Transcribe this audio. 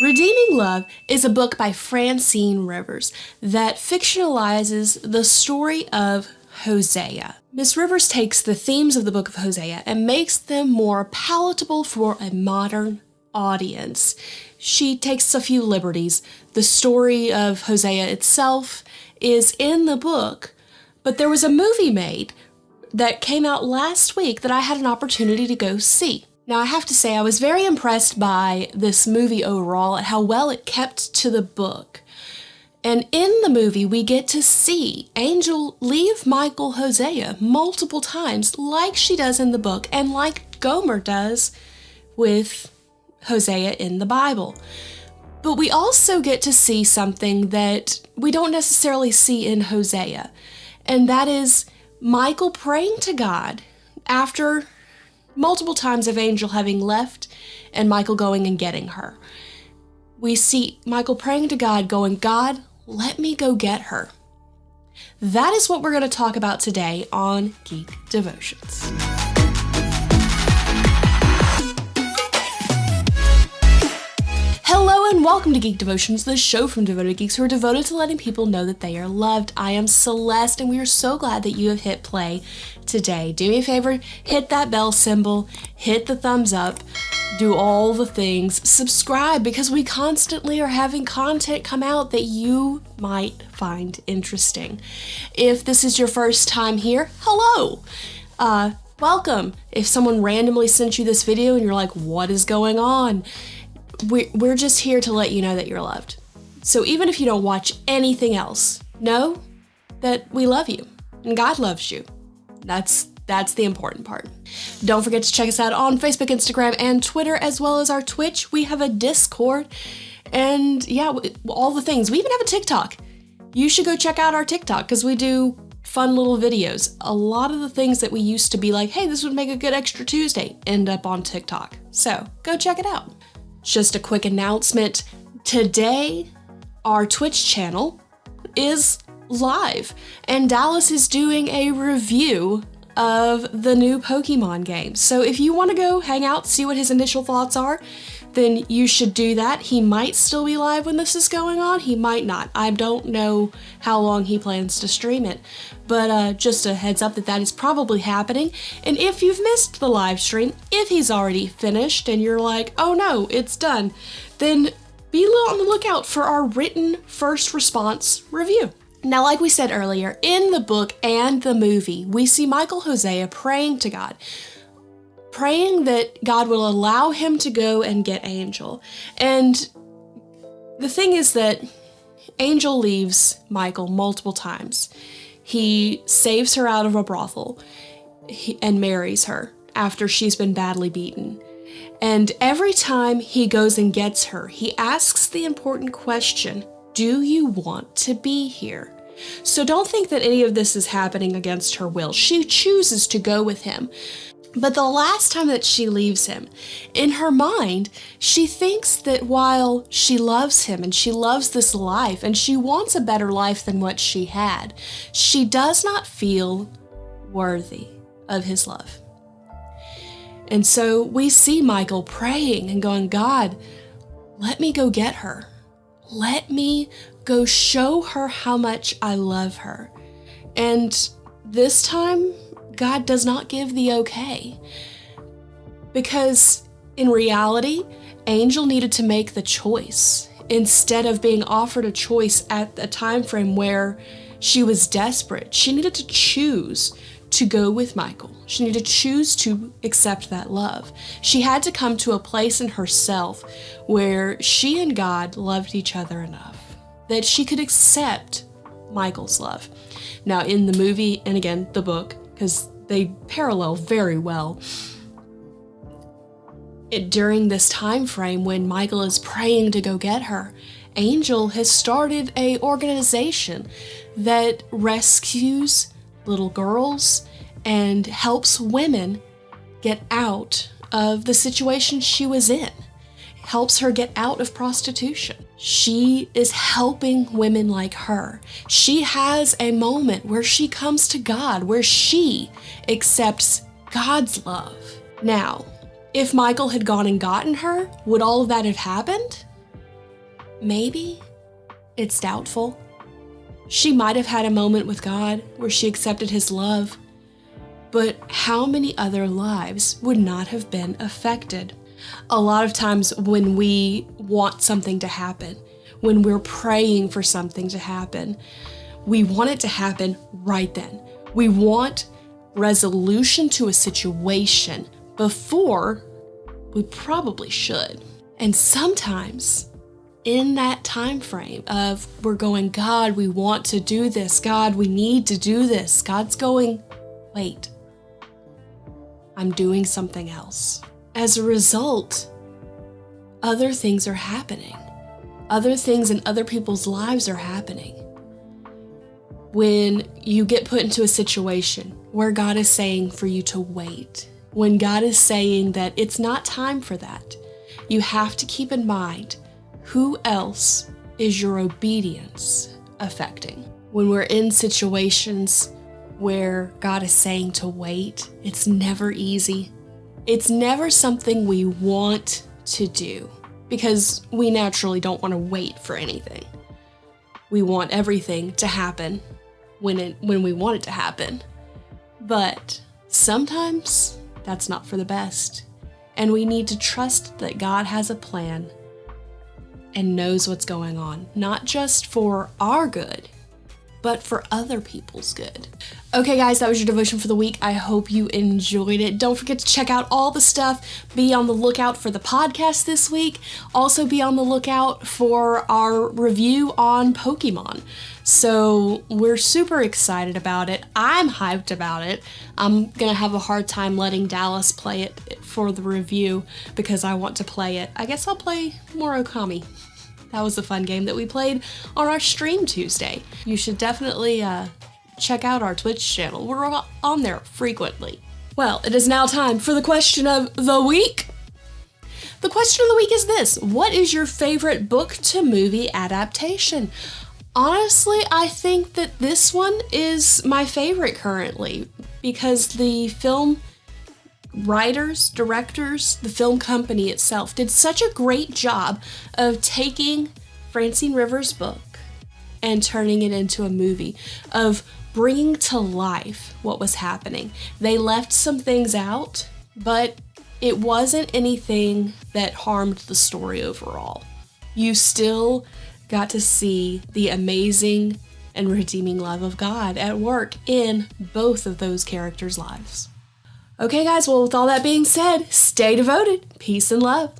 Redeeming Love is a book by Francine Rivers that fictionalizes the story of Hosea. Miss Rivers takes the themes of the book of Hosea and makes them more palatable for a modern audience. She takes a few liberties. The story of Hosea itself is in the book, but there was a movie made that came out last week that I had an opportunity to go see. Now, I have to say, I was very impressed by this movie overall and how well it kept to the book. And in the movie, we get to see Angel leave Michael Hosea multiple times, like she does in the book, and like Gomer does with Hosea in the Bible. But we also get to see something that we don't necessarily see in Hosea, and that is Michael praying to God after multiple times of Angel having left and Michael going and getting her. We see Michael praying to God, going, God, let me go get her. That is what we're going to talk about today on Geek Devotions. Hello and welcome to Geek Devotions, the show from devoted geeks who are devoted to letting people know that they are loved. I am Celeste, and we are so glad that you have hit play today. Do me a favor, hit that bell symbol, hit the thumbs up, do all the things, subscribe, because we constantly are having content come out that you might find interesting. If this is your first time here, hello! Welcome. If someone randomly sent you this video and you're like, what is going on? We're just here to let you know that you're loved. So even if you don't watch anything else, know that we love you and God loves you. That's the important part. Don't forget to check us out on Facebook, Instagram, and Twitter, as well as our Twitch. We have a Discord, and yeah, all the things. We even have a TikTok. You should go check out our TikTok because we do fun little videos. A lot of the things that we used to be like, hey, this would make a good extra Tuesday, end up on TikTok. So go check it out. Just a quick announcement. Today, our Twitch channel is live, and Dallas is doing a review of the new Pokemon game. So if you want to go hang out, see what his initial thoughts are, then you should do that. He might still be live when this is going on. He might not. I don't know how long he plans to stream it, but just a heads up that is probably happening. And if you've missed the live stream, if he's already finished and you're like, oh no, it's done, then be on the lookout for our written first response review. Now, like we said earlier, in the book and the movie, we see Michael Hosea praying to God, praying that God will allow him to go and get Angel. And the thing is that Angel leaves Michael multiple times. He saves her out of a brothel and marries her after she's been badly beaten. And every time he goes and gets her, he asks the important question, do you want to be here? So don't think that any of this is happening against her will. She chooses to go with him. But the last time that she leaves him, in her mind, she thinks that while she loves him and she loves this life and she wants a better life than what she had, she does not feel worthy of his love. And so we see Michael praying and going, God, let me go get her. Let me go show her how much I love her. And this time, God does not give the okay. Because in reality, Angel needed to make the choice instead of being offered a choice at a time frame where she was desperate. She needed to choose to go with Michael. She needed to choose to accept that love. She had to come to a place in herself where she and God loved each other enough that she could accept Michael's love. Now, in the movie, and again, the book, because they parallel very well, during this time frame when Michael is praying to go get her, Angel has started an organization that rescues little girls and helps women get out of the situation she was in, helps her get out of prostitution. She is helping women like her. She has a moment where she comes to God, where she accepts God's love. Now, if Michael had gone and gotten her, would all of that have happened? maybe it's doubtful. She might have had a moment with God where she accepted his love, but how many other lives would not have been affected? A lot of times when we want something to happen, when we're praying for something to happen, we want it to happen right then. We want resolution to a situation before we probably should. And sometimes in that time frame of we're going, God, we want to do this. God, we need to do this. God's going, wait, I'm doing something else. As a result, other things are happening. Other things in other people's lives are happening. When you get put into a situation where God is saying for you to wait, when God is saying that it's not time for that, you have to keep in mind, who else is your obedience affecting? When we're in situations where God is saying to wait, it's never easy. It's never something we want to do because we naturally don't want to wait for anything. We want everything to happen when we want it to happen. But sometimes that's not for the best. And we need to trust that God has a plan and knows what's going on, not just for our good, but for other people's good. Okay, guys, that was your devotion for the week. I hope you enjoyed it. Don't forget to check out all the stuff. Be on the lookout for the podcast this week. Also be on the lookout for our review on Pokemon. So we're super excited about it. I'm hyped about it. I'm gonna have a hard time letting Dallas play it for the review because I want to play it. I guess I'll play more Okami. That was a fun game that we played on our stream Tuesday. You should definitely check out our Twitch channel. We're on there frequently. Well, it is now time for the question of the week. The question of the week is this: what is your favorite book to movie adaptation? Honestly, I think that this one is my favorite currently because the film writers, directors, the film company itself did such a great job of taking Francine Rivers' book and turning it into a movie, of bringing to life what was happening. They left some things out, but it wasn't anything that harmed the story overall. You still got to see the amazing and redeeming love of God at work in both of those characters' lives. Okay, guys, well, with all that being said, stay devoted. Peace and love.